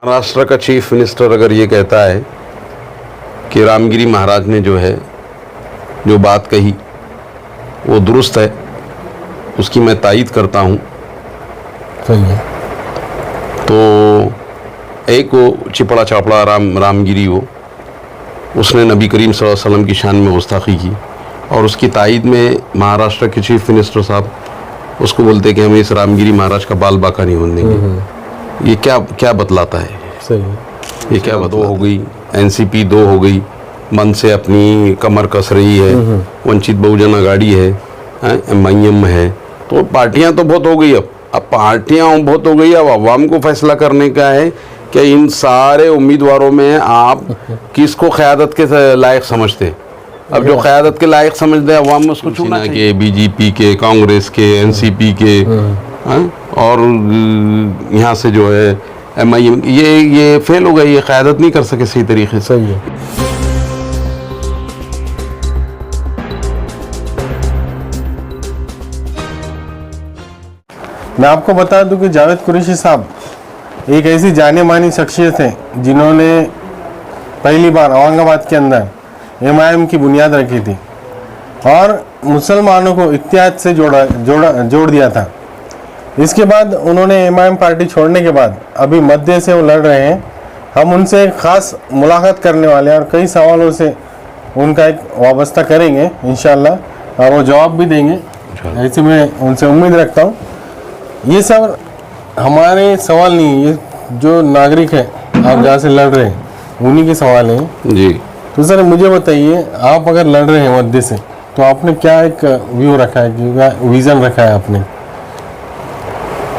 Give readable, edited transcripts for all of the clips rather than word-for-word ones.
महाराष्ट्र का chief minister अगर ये कहता है कि रामगिरी महाराज ने जो है जो बात कही वो दुरुस्त है, उसकी मैं तायीद करता हूँ। सही है। तो एक वो चिपड़ा चापड़ा रामगिरी हो, उसने नबी करीम सल्लल्लाहु अलैहि वसल्लम की शान में गुस्ताखी की और उसकी तायीद में महाराष्ट्र के चीफ मिनिस्टर साहब उसको बोलते कि हम इस रामगिरी महाराज का बाल बाका नहीं होने देंगे। ये क्या बतलाता है? सही है। ये क्या दो हो गई, एनसीपी 2 हो गई, मन से अपनी कमर कस रही है, वंचित बहुजन आघाड़ी है, MIM है, तो पार्टियां तो बहुत हो गई। अब पार्टियां बहुत हो गई, अब अवाम को फैसला करने का है कि इन सारे उम्मीदवारों में आप किसको क़यादत के लायक समझते हैं। अब जो क़यादत के लायक समझते हैं अवाम में उसको चुना के, बीजेपी के, कांग्रेस के, एनसीपी के और यहाँ से जो है MIM, ये फेल हो गई, ये क़यादत नहीं कर सके सही तरीके से। सही है। मैं आपको बता दूं कि जावेद कुरैशी साहब एक ऐसी जाने मानी शख्सियत है जिन्होंने पहली बार औरंगाबाद के अंदर MIM की बुनियाद रखी थी और मुसलमानों को इत्तेहाद से जोड़ दिया था। इसके बाद उन्होंने MIM पार्टी छोड़ने के बाद अभी मध्य से वो लड़ रहे हैं। हम उनसे एक ख़ास मुलाकात करने वाले हैं और कई सवालों से उनका एक वाबस्ता करेंगे इंशाअल्लाह और वो जवाब भी देंगे, ऐसे मैं उनसे उम्मीद रखता हूँ। ये सब हमारे सवाल नहीं, ये जो नागरिक है आप जहाँ से लड़ रहे हैं उन्हीं के सवाल हैं जी। तो सर मुझे बताइए, आप अगर लड़ रहे हैं मध्य से तो आपने क्या एक व्यू रखा है, कि विज़न रखा है आपने,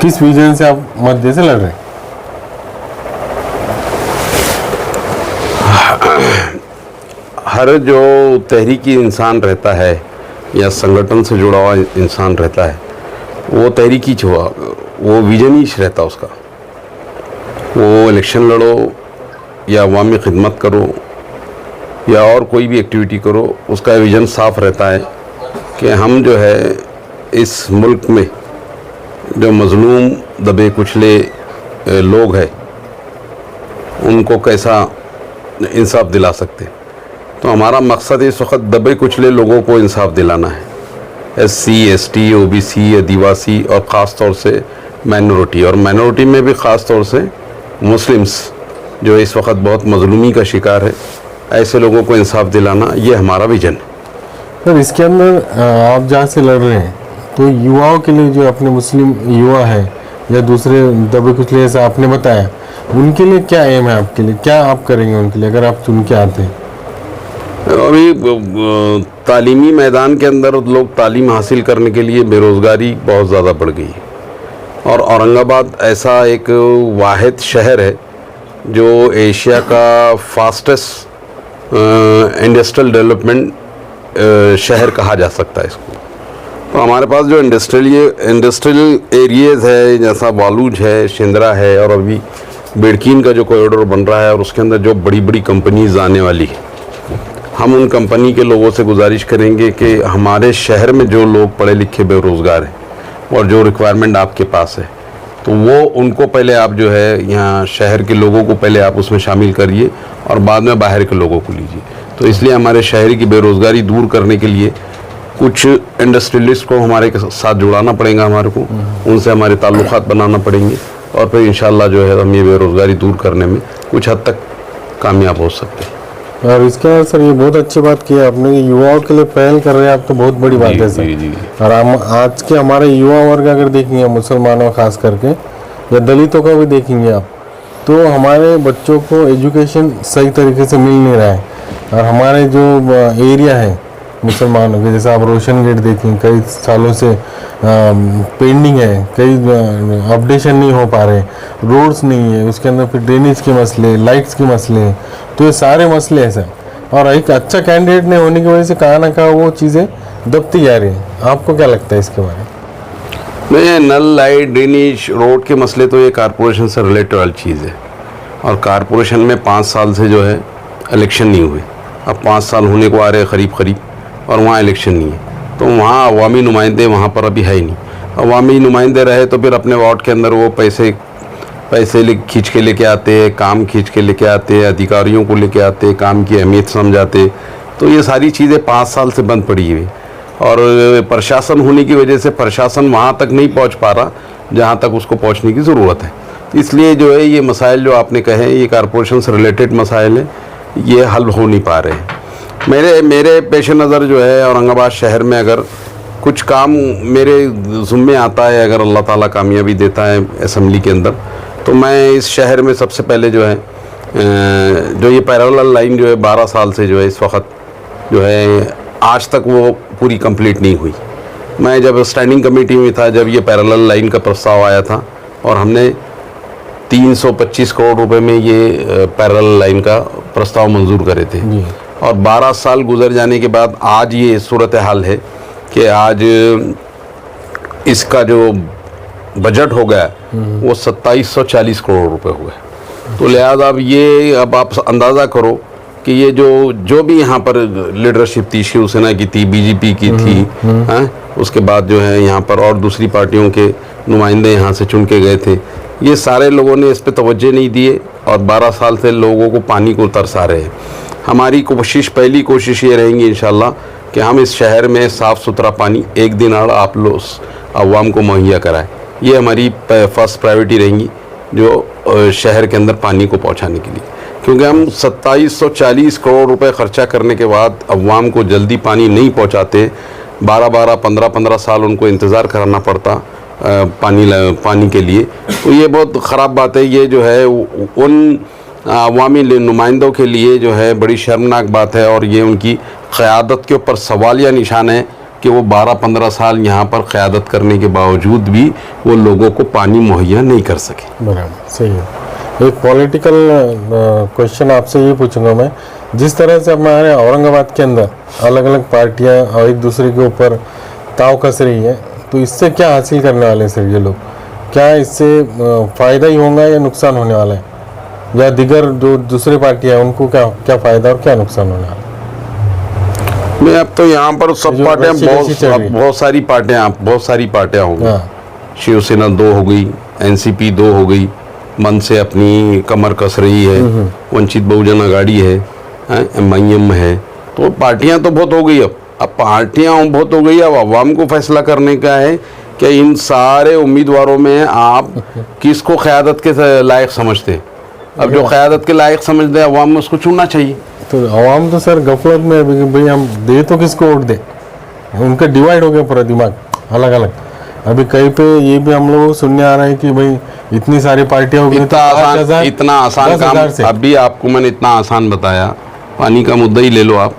किस विजन से आप मध्य से लड़ रहे हैं? हर जो तहरीकी इंसान रहता है या संगठन से जुड़ा हुआ इंसान रहता है, वो तहरीकी हुआ, वो विजन ही रहता उसका। वो इलेक्शन लड़ो या अवामी खिदमत करो या और कोई भी एक्टिविटी करो, उसका विजन साफ रहता है कि हम जो है इस मुल्क में जो मज़लूम दबे कुचले लोग हैं उनको कैसा इंसाफ दिला सकते। तो हमारा मकसद इस वक्त दबे कुचले लोगों को इंसाफ दिलाना है, SC ST OBC आदिवासी और ख़ास तौर से माइनॉरिटी, और माइनॉरिटी में भी ख़ास तौर से मुस्लिम्स जो इस वक्त बहुत मजलूमी का शिकार है, ऐसे लोगों को इंसाफ दिलाना, ये हमारा विजन है। सर इसके अंदर आप जहाँ से लड़ रहे हैं तो युवाओं के लिए, जो अपने मुस्लिम युवा है या दूसरे दबे कुचले जैसा आपने बताया, उनके लिए क्या एम है आपके लिए, क्या आप करेंगे उनके लिए अगर आप चुन के आते हैं? अभी तालीमी मैदान के अंदर लोग तालीम हासिल करने के लिए बेरोज़गारी बहुत ज़्यादा बढ़ गई है और औरंगाबाद ऐसा एक वाहिद शहर है जो एशिया का फास्टेस्ट इंडस्ट्रियल डेवलपमेंट शहर कहा जा सकता है इसको। तो हमारे पास जो इंडस्ट्रियल एरियाज़ है, जैसा वालूज है, शिंद्रा है और अभी बेड़कीन का जो कॉरिडोर बन रहा है और उसके अंदर जो बड़ी बड़ी कंपनीज आने वाली है, हम उन कंपनी के लोगों से गुजारिश करेंगे कि हमारे शहर में जो लोग पढ़े लिखे बेरोज़गार हैं और जो रिक्वायरमेंट आपके पास है, तो वो उनको पहले आप जो है यहाँ शहर के लोगों को पहले आप उसमें शामिल करिए और बाद में बाहर के लोगों को लीजिए। तो इसलिए हमारे शहर की बेरोज़गारी दूर करने के लिए कुछ इंडस्ट्रियलिस्ट को हमारे साथ जुड़ाना पड़ेगा, हमारे को उनसे हमारे ताल्लुकात बनाना पड़ेंगे और फिर इंशाल्लाह जो है हम ये बेरोज़गारी दूर करने में कुछ हद तक कामयाब हो सकते हैं। और इसके बाद सर ये बहुत अच्छी बात की है आपने, युवाओं के लिए पहल कर रहे हैं आप, तो बहुत बड़ी बात है सर। जी। और हम आज के हमारे युवा वर्ग अगर देखेंगे, मुसलमानों खास करके या दलितों का भी देखेंगे आप, तो हमारे बच्चों को एजुकेशन सही तरीके से मिल नहीं रहा है। और हमारे जो एरिया है मुसलमानों के, जैसे आप रोशन गेट देखें, कई सालों से पेंडिंग है, कई अपडेशन नहीं हो पा रहे, रोड्स नहीं है, उसके अंदर फिर ड्रेनेज के मसले, लाइट्स के मसले हैं, तो ये सारे मसले हैं सर। और एक अच्छा कैंडिडेट नहीं होने की वजह से कहाँ ना कहाँ वो चीज़ें दबती जा रही हैं। आपको क्या लगता है इसके बारे में? नहीं, नल, लाइट, ड्रेनेज, रोड के मसले तो ये कारपोरेशन से रिलेटेड वाली चीज़ है और कारपोरेशन में 5 साल से जो है इलेक्शन नहीं हुए। अब 5 साल होने को आ रहे करीब और वहाँ इलेक्शन नहीं है, तो वहाँ अवामी नुमाइंदे वहाँ पर अभी है ही नहीं। अवामी नुमाइंदे रहे तो फिर अपने वार्ड के अंदर वो पैसे पैसे खींच के लेके आते हैं, काम खींच के लेके आते हैं, अधिकारियों को लेके आते हैं, काम की अहमियत समझाते। तो ये सारी चीज़ें 5 साल से बंद पड़ी हुई और प्रशासन होने की वजह से प्रशासन वहाँ तक नहीं पहुँच पा रहा जहाँ तक उसको पहुँचने की ज़रूरत है। इसलिए जो है ये मसाइल जो आपने कहे ये कारपोरेशन से रिलेटेड मसाइल हैं, ये हल हो नहीं पा रहे हैं। मेरे पेश नज़र जो है औरंगाबाद शहर में अगर कुछ काम मेरे ज़ुम्मे आता है, अगर अल्लाह ताला कामयाबी देता है असेंबली के अंदर, तो मैं इस शहर में सबसे पहले जो है जो ये पैरेलल लाइन जो है 12 साल से जो है इस वक्त जो है आज तक वो पूरी कंप्लीट नहीं हुई। मैं जब स्टैंडिंग कमेटी में था, जब ये पैरेलल लाइन का प्रस्ताव आया था और हमने 325 करोड़ रुपए में ये पैरेलल लाइन का प्रस्ताव मंजूर करे थे और 12 साल गुजर जाने के बाद आज ये सूरत हाल है कि आज इसका जो बजट हो गया वो 2740 करोड़ रुपए हो गए। तो लिहाजा अब आप अंदाज़ा करो कि ये जो भी यहाँ पर लीडरशिप थी, शिवसेना की थी, बीजेपी की थी, उसके बाद जो है यहाँ पर और दूसरी पार्टियों के नुमाइंदे यहाँ से चुन के गए थे, ये सारे लोगों ने इस पे तवज्जो नहीं दिए और 12 साल से लोगों को पानी को तरसा रहे हैं। हमारी पहली कोशिश ये रहेंगी इंशाल्लाह कि हम इस शहर में साफ़ सुथरा पानी एक दिन आप लोग अवाम को मुहैया कराएं। ये हमारी फर्स्ट प्रायोरिटी रहेंगी जो शहर के अंदर पानी को पहुंचाने के लिए, क्योंकि हम 2740 करोड़ रुपए खर्चा करने के बाद अवाम को जल्दी पानी नहीं पहुंचाते, 12-12, 15-15 साल उनको इंतज़ार कराना पड़ता पानी के लिए। तो ये बहुत ख़राब बात है। ये जो है उन अवामी नुमाइंदों के लिए जो है बड़ी शर्मनाक बात है और ये उनकी क़यादत के ऊपर सवालिया निशान है कि वो 12-15 साल यहाँ पर क़यादत करने के बावजूद भी वो लोगों को पानी मुहैया नहीं कर सके। बराबर, सही है। एक पॉलिटिकल क्वेश्चन आपसे ये पूछूंगा मैं, जिस तरह से हमारे औरंगाबाद के अंदर अलग अलग पार्टियाँ और एक दूसरे के ऊपर ताव कस रही है, तो इससे क्या हासिल करने वाले हैं सर ये लोग? क्या इससे फ़ायदा ही होगा या नुकसान होने वाला है, या दिगर जो दूसरी पार्टियाँ हैं उनको क्या फ़ायदा और क्या नुकसान होने वाला है? मैं अब तो यहाँ पर सब पार्टियाँ बहुत सारी पार्टियाँ होंगी। शिवसेना 2 हो गई, एनसीपी 2 हो गई, मन से अपनी कमर कस रही है, वंचित बहुजन अघाड़ी है, MIM है, तो पार्टियां तो बहुत हो गई। अब पार्टियां बहुत हो गई। अब अवाम को फैसला करने का है कि इन सारे उम्मीदवारों में आप किसको क़यादत के लायक समझते हैं। अब जो क़यादत के लायक समझते हैं अवाम में उसको चुनना चाहिए। तो अवाम तो सर गफलत में है भाई, हम दे तो किसको वोट दे, उनका डिवाइड हो गया पूरा दिमाग अलग अलग। अभी कहीं पे ये भी हम लोग सुनने आ रहा है कि भाई इतनी सारी पार्टियां हो गई, इतना आसान काम। अभी आपको मैंने इतना आसान बताया, पानी का मुद्दा ही ले लो आप।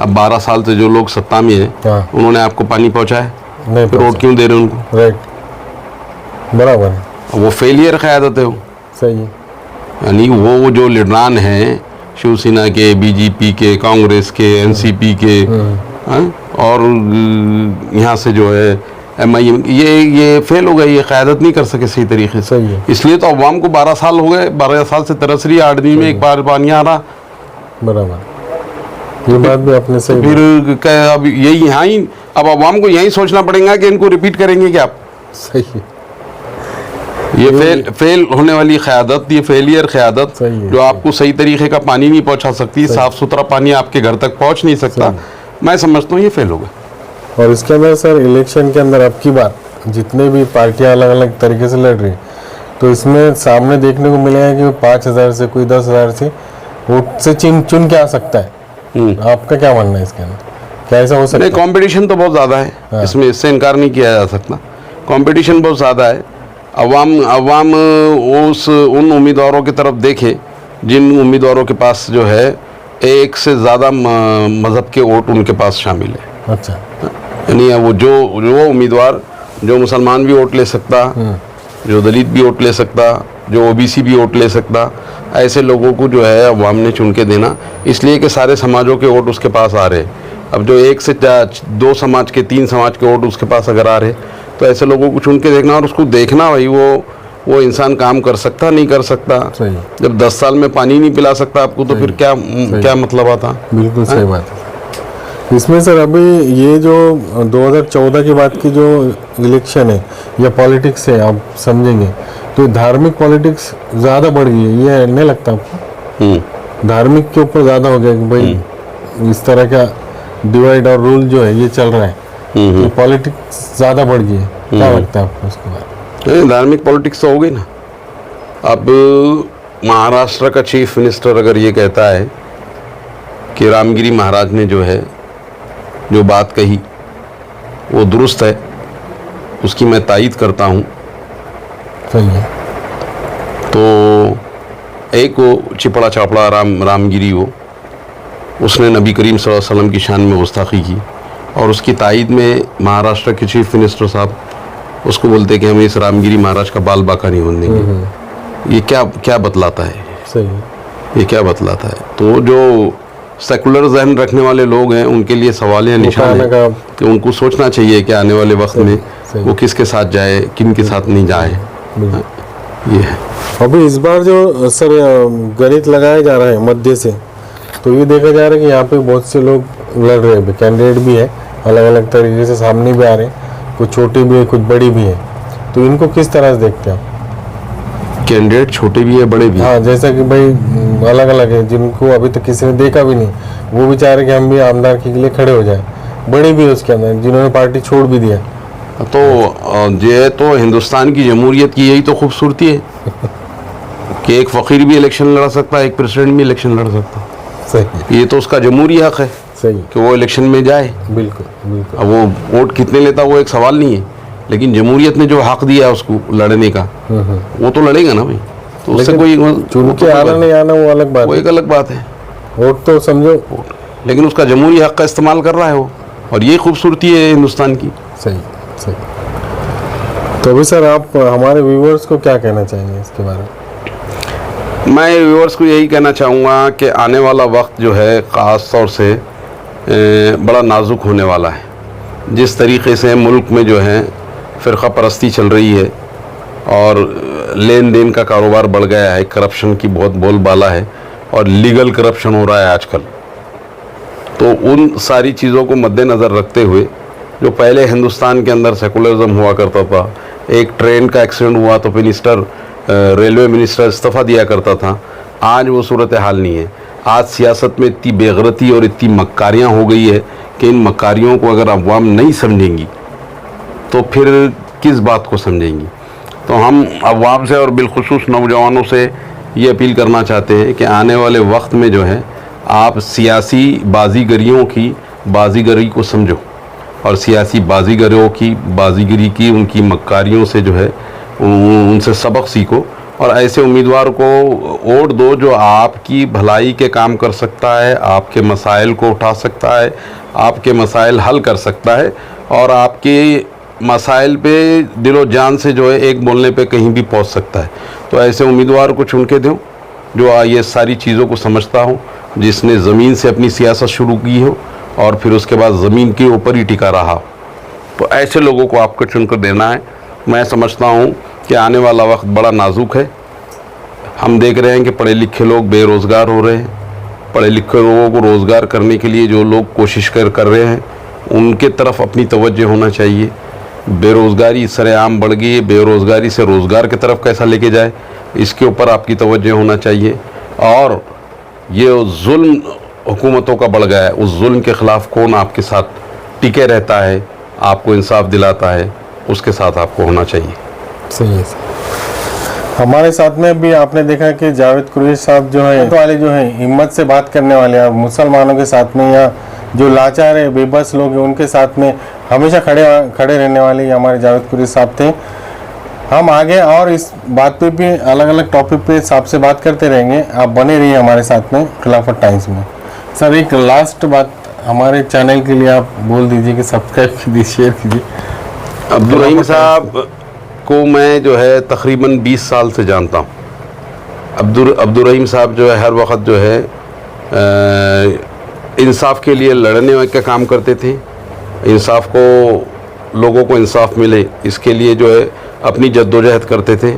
अब 12 साल से जो लोग सत्ता में हैं उन्होंने आपको पानी पहुंचाया नहीं, फिर वोट क्यों दे रहे उनको? राइट, बराबर है। वो फेलियर क़यादत है वो। सही है। यानी वो जो लीडरान हैं शिवसेना के, बीजेपी के, कांग्रेस के, एनसीपी के और यहाँ से जो है MIM, ये फेल हो गए, ये क़यादत नहीं कर सके सही तरीके से। इसलिए तो अवाम को 12 साल हो गए, 12 साल से तरस रही, 8 दिन में एक बार पानी आ रहा। बराबर, ये बात भी आपने सही। फिर अब यही यहाँ ही अब अवाम को यही सोचना पड़ेगा कि इनको रिपीट करेंगे क्या आप? सही है। ये फेल होने वाली क़यादत, ये फेलियर क़यादत जो आपको सही तरीके का पानी नहीं पहुँचा सकती, साफ़ सुथरा पानी आपके घर तक पहुँच नहीं सकता, मैं समझता हूँ ये फेल होगा। और इसके अंदर सर इलेक्शन के अंदर अब की बार जितने भी पार्टियां अलग अलग तरीके से लड़ रही, तो इसमें सामने देखने को मिलेगा कि 5000 से कोई 10,000 से वोट से चुन के आ सकता है। आपका क्या मानना है इसके अंदर, क्या ऐसा हो सकता है? नहीं, कंपटीशन तो बहुत ज़्यादा है। इसमें इससे इनकार नहीं किया जा सकता, कंपटीशन बहुत ज़्यादा है। अवाम उन उम्मीदवारों की तरफ देखे जिन उम्मीदवारों के पास जो है एक से ज़्यादा मज़हब के वोट उनके पास शामिल है। अच्छा, यानी वो उम्मीदवार जो मुसलमान भी वोट ले सकता, जो दलित भी वोट ले सकता, जो OBC भी वोट ले सकता, ऐसे लोगों को जो है अवाम ने चुन के देना, इसलिए कि सारे समाजों के वोट उसके पास आ रहे। अब जो 1 से 2 समाज के, 3 समाज के वोट उसके पास अगर आ रहे, तो ऐसे लोगों को चुन के देखना और उसको देखना भाई वो इंसान काम कर सकता नहीं कर सकता। जब 10 साल में पानी नहीं पिला सकता आपको, तो फिर क्या मतलब आता? बिल्कुल सही बात है। इसमें सर अभी ये जो 2014 के बाद की जो इलेक्शन है या पॉलिटिक्स है आप समझेंगे, तो धार्मिक पॉलिटिक्स ज़्यादा बढ़ गई है, ये नहीं लगता आपको? धार्मिक के ऊपर ज़्यादा हो गया कि भाई इस तरह का डिवाइड और रूल जो है ये चल रहा है, तो पॉलिटिक्स ज़्यादा बढ़ गई है। क्या लगता है आपको उसके बारे में? धार्मिक पॉलिटिक्स तो हो गई ना। अब महाराष्ट्र का चीफ मिनिस्टर अगर ये कहता है कि रामगिरी महाराज ने जो है जो बात कही वो दुरुस्त है, उसकी मैं तायीद करता हूँ। सही है। तो एक वो चिपड़ा चापड़ा रामगिरी हो, उसने नबी करीम सल्लल्लाहु अलैहि वसल्लम की शान में गुस्ताखी की और उसकी तायीद में महाराष्ट्र के चीफ मिनिस्टर साहब उसको बोलते कि हम इस रामगिरी महाराज का बाल बाका नहीं होने देंगे। ये क्या बतलाता है? सही है। ये क्या बतलाता है? तो जो सेकुलर जहन रखने वाले लोग हैं उनके लिए सवाल या निशान है कि उनको सोचना चाहिए कि आने वाले वक्त में वो किसके साथ जाए, किन के साथ नहीं जाए। ये है। अभी इस बार जो सर गणित लगाया जा रहा है मध्य से, तो ये देखा जा रहा है कि यहाँ पे बहुत से लोग लड़ रहे हैं, कैंडिडेट भी है, अलग अलग तरीके से सामने भी आ रहे हैं, कुछ छोटी भी है कुछ बड़ी भी है। तो इनको किस तरह से देखते हैं आप? कैंडिडेट छोटे भी है बड़े भी है। हाँ, जैसा कि भाई अलग अलग है, जिनको अभी तक किसी ने देखा भी नहीं, वो भी चाह रहे कि हम भी आमदार के लिए खड़े हो जाए। बड़े भी है उसके अंदर जिन्होंने पार्टी छोड़ भी दिया। तो ये तो हिंदुस्तान की जमहूरियत की यही तो खूबसूरती है कि एक फ़कीर भी इलेक्शन लड़ सकता है, एक प्रेसिडेंट भी इलेक्शन लड़ सकता है। सही। ये तो उसका जमहूरी हक है सही कि वो इलेक्शन में जाए। बिल्कुल बिल्कुल। अब वो वोट कितने लेता वो एक सवाल नहीं है, लेकिन जमहूरियत ने जो हक दिया है उसको लड़ने का, वो तो लड़ेगा ना भाई। तो उससे कोई चुन के आना नहीं आना वो अलग बात, वो एक अलग बात है। वोट तो समझो, लेकिन उसका जमहूरी हक का इस्तेमाल कर रहा है वो, और ये खूबसूरती है हिंदुस्तान की। सही सही। तो अभी सर आप हमारे व्यूवर्स को क्या कहना चाहेंगे इसके बारे में? मैं व्यूवर्स को यही कहना चाहूँगा कि आने वाला वक्त जो है ख़ास तौर से बड़ा नाजुक होने वाला है। जिस तरीके से मुल्क में जो है फ़िरक़ा परस्ती चल रही है और लेन देन का कारोबार बढ़ गया है, करप्शन की बहुत बोलबाला है और लीगल करप्शन हो रहा है आजकल। तो उन सारी चीज़ों को मद्देनज़र रखते हुए जो पहले हिंदुस्तान के अंदर सेकुलरिज्म हुआ करता था, एक ट्रेन का एक्सीडेंट हुआ तो मिनिस्टर रेलवे मिनिस्टर इस्तीफ़ा दिया करता था, आज वो सूरत हाल नहीं है। आज सियासत में इतनी बेगरती और इतनी मक्कारियाँ हो गई है कि इन मक्कारियों को अगर अवाम नहीं समझेंगी तो फिर किस बात को समझेंगी। तो हम अवाम से और बिलखुसूस नौजवानों से ये अपील करना चाहते हैं कि आने वाले वक्त में जो है आप सियासी बाजीगरियों की बाजीगरी को समझो और सियासी बाजीगरों की बाजीगरी की उनकी मक्कारियों से जो है उनसे सबक सीखो और ऐसे उम्मीदवार को वोट दो जो आपकी भलाई के काम कर सकता है, आपके मसाइल को उठा सकता है, आपके मसाइल हल कर सकता है और आपके मसाइल पे दिलो जान से जो है एक बोलने पे कहीं भी पहुंच सकता है। तो ऐसे उम्मीदवार को चुन के दो जो ये सारी चीज़ों को समझता हो, जिसने ज़मीन से अपनी सियासत शुरू की हो और फिर उसके बाद ज़मीन के ऊपर ही टिका रहा हो। तो ऐसे लोगों को आपको चुनकर देना है। मैं समझता हूँ कि आने वाला वक्त बड़ा नाजुक है। हम देख रहे हैं कि पढ़े लिखे लोग बेरोज़गार हो रहे हैं। पढ़े लिखे लोगों को रोज़गार करने के लिए जो लोग कोशिश कर रहे हैं उनके तरफ अपनी तवज्जो होना चाहिए। बेरोज़गारी सरेआम बढ़ गई है, बेरोज़गारी से रोज़गार की तरफ कैसा लेके जाए इसके ऊपर आपकी तवज्जो होना चाहिए। और ये जुल्म हुकूमतों का बढ़ गया है, उस जुल्म के ख़िलाफ़ कौन आपके साथ टिके रहता है, आपको इंसाफ दिलाता है, उसके साथ आपको होना चाहिए। सही है सर। हमारे साथ में भी आपने देखा कि जावेद कुरैशी साहब जो है वाले जो है हिम्मत से बात करने वाले हैं, मुसलमानों के साथ में या जो लाचार है बेबस लोग हैं उनके साथ में हमेशा खड़े रहने वाले हमारे जावेद कुरैशी साहब थे। हम आगे और इस बात पे भी अलग अलग टॉपिक पे आपसे बात करते रहेंगे। आप बने रहिए हमारे साथ में खिलाफत टाइम्स में। सर एक लास्ट बात हमारे चैनल के लिए आप बोल दीजिए कि सब्सक्राइब कीजिए, शेयर कीजिए। अब्दुल रहीम साहब को मैं जो है तकरीबन 20 साल से जानता हूँ। अब्दुल रहीम साहब जो है हर वक्त जो है इंसाफ के लिए लड़ने का काम करते थे। इंसाफ को लोगों को इंसाफ मिले इसके लिए जो है अपनी जद्दोजहद करते थे।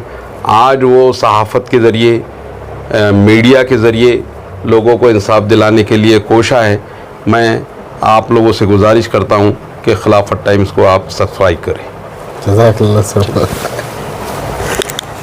आज वो सहाफ़त के ज़रिए मीडिया के ज़रिए लोगों को इंसाफ दिलाने के लिए कोशा है। मैं आप लोगों से गुजारिश करता हूँ कि खिलाफत टाइम्स को आप सब्सक्राइब करें। जज़ाकल्लाह सर।